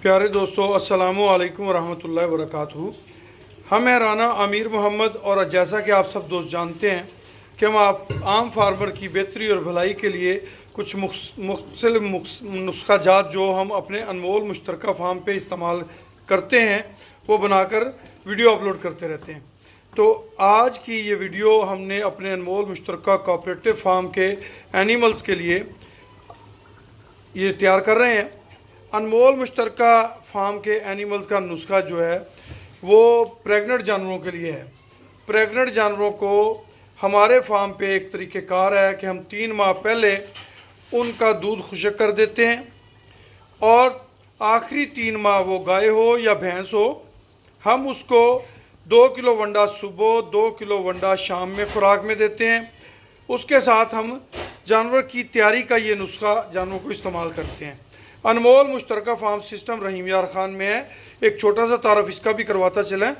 प्यारे दोस्तों, अस्सलामु अलैकुम रहमतुल्लाहि व बरकातुहू। हम हैं राना अमीर मोहम्मद और जैसा कि आप सब दोस्त जानते हैं कि हम आप आम फार्मर की बेहतरी और भलाई के लिए कुछ मुख्तलिफ नुस्खा जात जो हम अपने अनमोल मुश्तरका फार्म पे इस्तेमाल करते हैं वो बनाकर वीडियो अपलोड करते रहते हैं। तो आज की ये वीडियो हमने अपने अनमोल मुश्तरका कोऑपरेटिव फार्म के एनिमल्स के लिए ये तैयार कर रहे हैं। अनमोल मुश्तरका फार्म के एनिमल्स का नुस्खा जो है वो प्रेग्नेंट जानवरों के लिए है। प्रेग्नेंट जानवरों को हमारे फार्म पे एक तरीक़ेकार है कि हम 3 माह पहले उनका दूध खुश्क कर देते हैं और आखिरी 3 माह वो गाय हो या भैंस हो, हम उसको 2 किलो वंडा सुबह 2 किलो वंडा शाम में खुराक में देते हैं। उसके साथ हम जानवर की तैयारी का ये नुस्खा जानवरों को इस्तेमाल करते हैं। अनमोल मुश्तरका फार्म सिस्टम रहीम यार खान में है। एक छोटा सा तारफ़ इसका भी करवाता चलें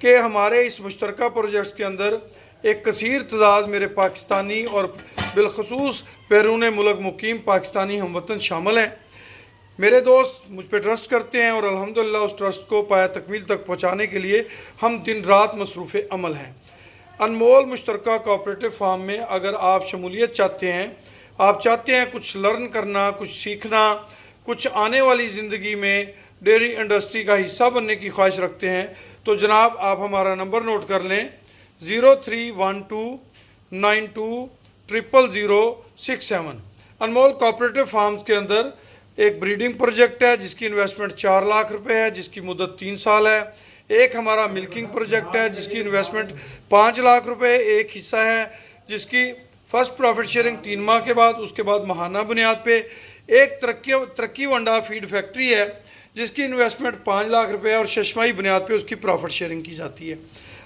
कि हमारे इस मुश्तरका प्रोजेक्ट्स के अंदर एक कसीर तादाद मेरे पाकिस्तानी और बिलखसूस बैरून मुल्क मुकीम पाकिस्तानी हमवतन शामिल हैं। मेरे दोस्त मुझ पर ट्रस्ट करते हैं और अल्हम्दुलिल्लाह उस ट्रस्ट को पाया तकमील तक पहुँचाने के लिए हम दिन रात मसरूफ़ अमल हैं। अनमोल मुश्तरका कोऑपरेटिव फार्म में अगर आप शमूलियत चाहते हैं, आप चाहते हैं कुछ लर्न करना, कुछ सीखना, कुछ आने वाली ज़िंदगी में डेयरी इंडस्ट्री का हिस्सा बनने की ख्वाहिश रखते हैं, तो जनाब आप हमारा नंबर नोट कर लें 031292000067। अनमोल कोऑपरेटिव फार्म्स के अंदर एक ब्रीडिंग प्रोजेक्ट है जिसकी इन्वेस्टमेंट 4 लाख रुपए है, जिसकी मुद्दत 3 साल है। एक हमारा मिल्किंग प्रोजेक्ट है जिसकी इन्वेस्टमेंट 5 लाख रुपए एक हिस्सा है, जिसकी फर्स्ट प्रॉफिट शेयरिंग 3 माह के बाद, उसके बाद माहाना बुनियाद पे एक तरक्की वंडा फीड फैक्ट्री है जिसकी इन्वेस्टमेंट 5 लाख रुपए और शशमाही बुनियाद पे उसकी प्रॉफिट शेयरिंग की जाती है।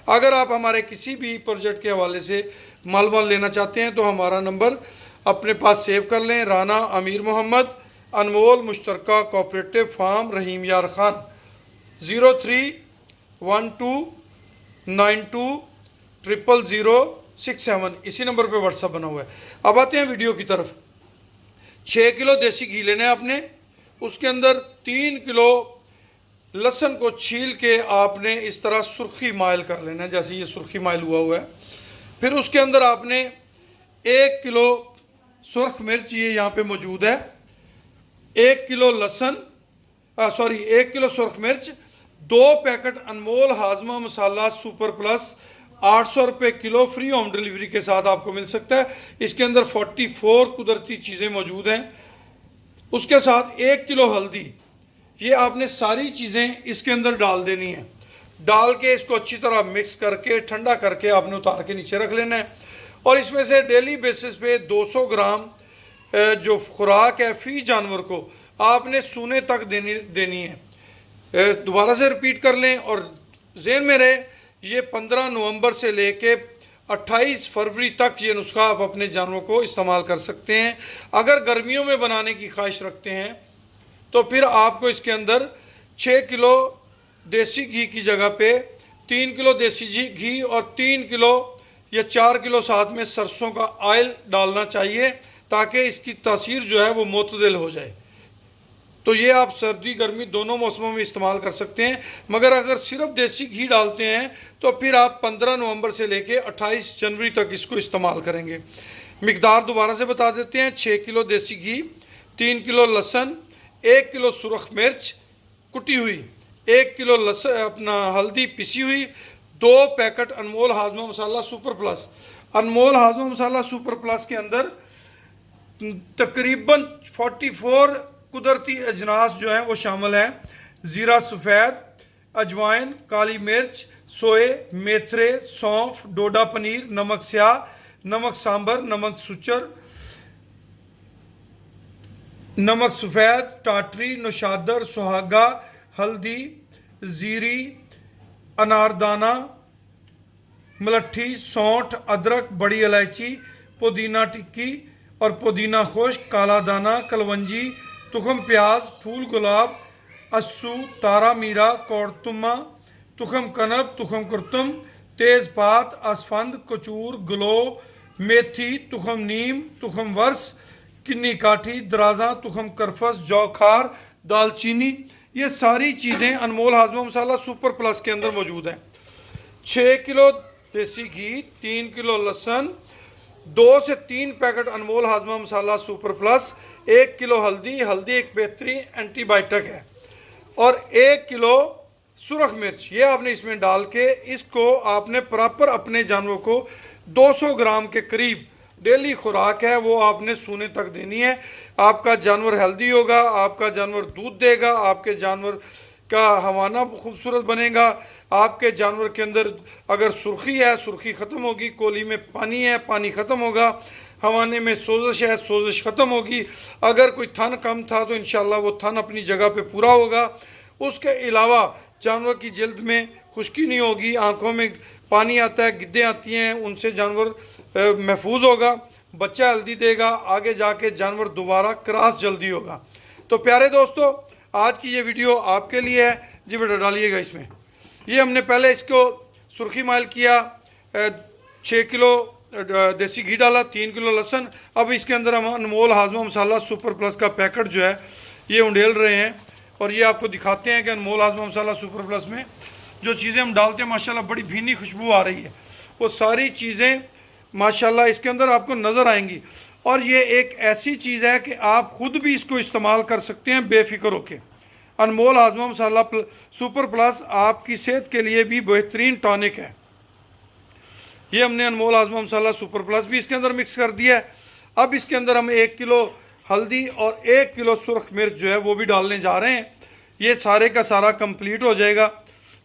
अगर आप हमारे किसी भी प्रोजेक्ट के हवाले से मालूमात लेना चाहते हैं तो हमारा नंबर अपने पास सेव कर लें। राना अमीर मोहम्मद, अनमोल मुश्तरका कोऑपरेटिव फार्म रहीम यार खान, 031292000067। इसी नंबर पे व्हाट्सअप बना हुआ है। अब आते हैं वीडियो की तरफ। 6 किलो देसी घी लेना है आपने, उसके अंदर 3 किलो लहसुन को छील के आपने इस तरह सुर्खी माइल कर लेना है, जैसे ये सुर्खी माइल हुआ है। फिर उसके अंदर आपने 1 किलो सुर्ख मिर्च, ये यहाँ पे मौजूद है, 1 किलो लहसुन 1 किलो सुर्ख मिर्च, 2 पैकेट अनमोल हाजमा मसाला सुपर प्लस 800 रुपये किलो, फ्री होम डिलीवरी के साथ आपको मिल सकता है। इसके अंदर 44 कुदरती चीज़ें मौजूद हैं। उसके साथ 1 किलो हल्दी, ये आपने सारी चीज़ें इसके अंदर डाल देनी है। डाल के इसको अच्छी तरह मिक्स करके ठंडा करके आपने उतार के नीचे रख लेना है। और इसमें से डेली बेसिस पे 200 ग्राम जो खुराक है फी जानवर को आपने सूने तक देनी है। दोबारा से रिपीट कर लें और ज़हन में रहे, ये 15 नवंबर से लेके 28 फरवरी तक ये नुस्खा आप अपने जानवरों को इस्तेमाल कर सकते हैं। अगर गर्मियों में बनाने की ख्वाहिश रखते हैं तो फिर आपको इसके अंदर 6 किलो देसी घी की जगह पे 3 किलो देसी घी और 3 किलो या 4 किलो साथ में सरसों का ऑयल डालना चाहिए ताकि इसकी तासीर जो है वो मुतदिल हो जाए। तो ये आप सर्दी गर्मी दोनों मौसमों में इस्तेमाल कर सकते हैं। मगर अगर सिर्फ देसी घी डालते हैं तो फिर आप 15 नवंबर से लेके 28 जनवरी तक इसको इस्तेमाल करेंगे। मिकदार दोबारा से बता देते हैं, 6 किलो देसी घी, 3 किलो लहसुन, 1 किलो सुरख मिर्च कुटी हुई, 1 किलो हल्दी पिसी हुई, 2 पैकेट अनमोल हाजमा मसाला सुपर प्लस। अनमोल हाजमा मसाला सुपर प्लस के अंदर तकरीबन 44 कुदरती अजनास जो हैं वो शामिल हैं। ज़ीरा सफ़ेद, अजवाइन, काली मिर्च, सोए, मेथरे, सौंफ, डोडा पनीर, नमक स्याह, नमक सांबर, नमक सुचर, नमक सफ़ेद, टाटरी, नौशादर, सुहागा, हल्दी, ज़ीरी, अनारदाना, मलट्ठी, सौंठ, अदरक, बड़ी इलायची, पुदीना टिक्की और पुदीना खुश्क, काला दाना, कलवंजी, तुखम प्याज, फूल गुलाब, अस्सू, तारा मीरा, कौड़तुमा, तुखम कनब, तुखम कुर्तुम, तेज़पात, असफंद, कचूर, गलो, मेथी, तुखम नीम, तुखम वर्स, किन्नी काठी, दराजा, तुखम करफस, जौखार, दालचीनी, ये सारी चीज़ें अनमोल हाजमा मसाला सुपर प्लस के अंदर मौजूद हैं। 6 किलो देसी घी, 3 किलो लहसुन, 2 से 3 पैकेट अनमोल हाजमा मसाला सुपर प्लस, 1 किलो हल्दी, हल्दी एक बेहतरीन एंटीबायोटिक है, और 1 किलो सुरख मिर्च। ये आपने इसमें डाल के इसको आपने प्रॉपर अपने जानवर को 200 ग्राम के करीब डेली खुराक है वो आपने सूने तक देनी है। आपका जानवर हेल्दी होगा, आपका जानवर दूध देगा, आपके जानवर का हवाना खूबसूरत बनेगा, आपके जानवर के अंदर अगर सुर्खी है सुर्खी ख़त्म होगी, कोली में पानी है पानी ख़त्म होगा, हवाने में सोजिश है सोजिश ख़त्म होगी, अगर कोई थन कम था तो इंशाल्लाह वो थन अपनी जगह पे पूरा होगा। उसके अलावा जानवर की जल्द में खुश्की नहीं होगी, आँखों में पानी आता है, गिद्धें आती हैं, उनसे जानवर महफूज होगा, बच्चा जल्दी देगा, आगे जाके जानवर दोबारा क्रॉस जल्दी होगा। तो प्यारे दोस्तों, आज की ये वीडियो आपके लिए है जी, बेटा डालिएगा इसमें। ये हमने पहले इसको सुर्खी माइल किया, 6 किलो देसी घी डाला, 3 किलो लहसुन। अब इसके अंदर हम अनमोल हाजमा मसाला सुपर प्लस का पैकेट जो है ये उंडेल रहे हैं, और ये आपको दिखाते हैं कि अनमोल हाजमा मसाला सुपर प्लस में जो चीज़ें हम डालते हैं माशाल्लाह बड़ी भीनी खुशबू आ रही है, वो सारी चीज़ें माशाल्लाह इसके अंदर आपको नज़र आएंगी। और ये एक ऐसी चीज़ है कि आप ख़ुद भी इसको इस्तेमाल कर सकते हैं बेफिक्र होकर। अनमोल हाजमा मसाला सुपर प्लस आपकी सेहत के लिए भी बेहतरीन टॉनिक है। ये हमने अनमोल हाजमा मसाला सुपर प्लस भी इसके अंदर मिक्स कर दिया है। अब इसके अंदर हम 1 किलो हल्दी और 1 किलो सुरख मिर्च जो है वो भी डालने जा रहे हैं। ये सारे का सारा कंप्लीट हो जाएगा।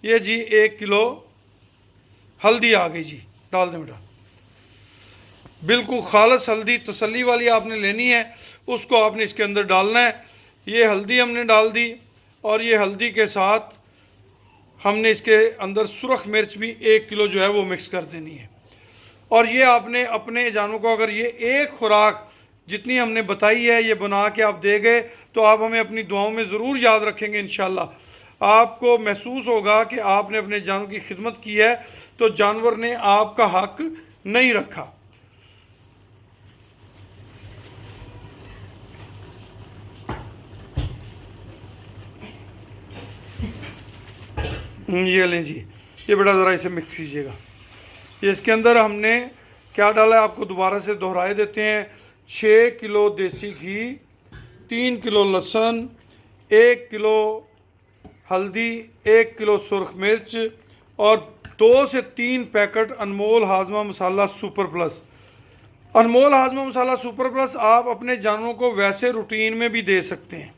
ये जी 1 किलो हल्दी आ गई जी, डाल दें बेटा। बिल्कुल खालस हल्दी तसल्ली वाली आपने लेनी है, उसको आपने इसके अंदर डालना है। ये हल्दी हमने डाल दी, और ये हल्दी के साथ हमने इसके अंदर सुरख मिर्च भी 1 किलो जो है वो मिक्स कर देनी है। और ये आपने अपने जानवर को अगर ये एक खुराक जितनी हमने बताई है ये बना के आप दे गए तो आप हमें अपनी दुआओं में ज़रूर याद रखेंगे इंशाल्लाह। आपको महसूस होगा कि आपने अपने जानवर की खिदमत की है, तो जानवर ने आपका हक नहीं रखा। ये लें जी, ये बेटा ज़रा इसे मिक्स कीजिएगा। ये इसके अंदर हमने क्या डाला है आपको दोबारा से दोहराए देते हैं। 6 किलो देसी घी, 3 किलो लहसुन, 1 किलो हल्दी, 1 किलो सुरख मिर्च, और 2 से 3 पैकेट अनमोल हाजमा मसाला सुपर प्लस। अनमोल हाजमा मसाला सुपर प्लस आप अपने जानवरों को वैसे रूटीन में भी दे सकते हैं,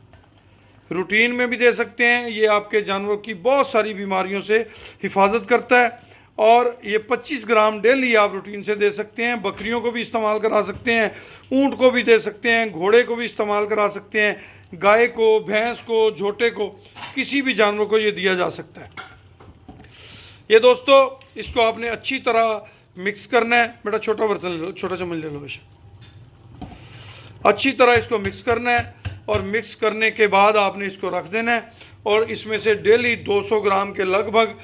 रूटीन में भी दे सकते हैं। ये आपके जानवरों की बहुत सारी बीमारियों से हिफाजत करता है, और ये 25 ग्राम डेली आप रूटीन से दे सकते हैं। बकरियों को भी इस्तेमाल करा सकते हैं, ऊँट को भी दे सकते हैं, घोड़े को भी इस्तेमाल करा सकते हैं, गाय को, भैंस को, झोटे को, किसी भी जानवर को ये दिया जा सकता है। ये दोस्तों इसको आपने अच्छी तरह मिक्स करना है। बेटा छोटा बर्तन ले लो, छोटा चम्मच ले लो बेशक। अच्छी तरह इसको मिक्स करना है, और मिक्स करने के बाद आपने इसको रख देना है, और इसमें से डेली 200 ग्राम के लगभग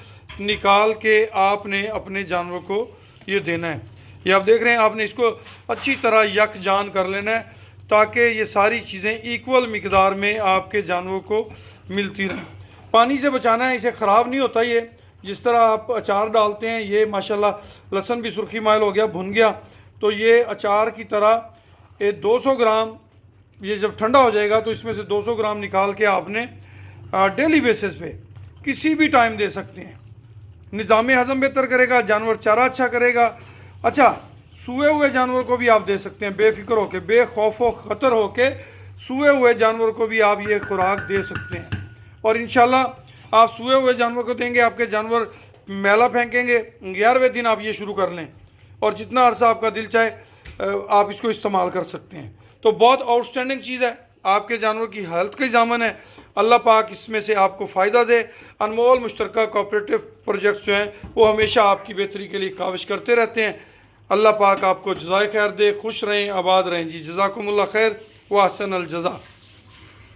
निकाल के आपने अपने जानवर को ये देना है। ये आप देख रहे हैं, आपने इसको अच्छी तरह यकजान कर लेना है ताकि ये सारी चीज़ें इक्वल मिकदार में आपके जानवरों को मिलती रहें। पानी से बचाना है, इसे ख़राब नहीं होता। ये जिस तरह आप अचार डालते हैं, ये माशाल्लाह लहसुन भी सुर्खी माइल हो गया, भुन गया, तो ये अचार की तरह ये 200 ग्राम ये जब ठंडा हो जाएगा तो इसमें से 200 ग्राम निकाल के आपने डेली बेसिस पे किसी भी टाइम दे सकते हैं। निज़ाम हज़म बेहतर करेगा, जानवर चारा अच्छा करेगा। अच्छा, सूए हुए जानवर को भी आप दे सकते हैं बेफिक्र होके, बेखौफ व ख़तर होके सूए हुए जानवर को भी आप ये खुराक दे सकते हैं। और इंशाल्लाह आप सूए हुए जानवर को देंगे, आपके जानवर मैला फेंकेंगे, 11वें दिन आप ये शुरू कर लें, और जितना अरसा आपका दिल चाहे आप इसको इस्तेमाल कर सकते हैं। तो बहुत आउटस्टैंडिंग चीज़ है, आपके जानवर की हेल्थ का जामन है। अल्लाह पाक इसमें से आपको फ़ायदा दे। अनमोल मुश्तरका कोऑपरेटिव प्रोजेक्ट्स जो हैं वो हमेशा आपकी बेहतरी के लिए काविश करते रहते हैं। अल्लाह पाक आपको जज़ाए खैर दे, खुश रहें, आबाद रहें जी। जज़ाकुमुल्लाह खैर व अहसन अल जज़ा।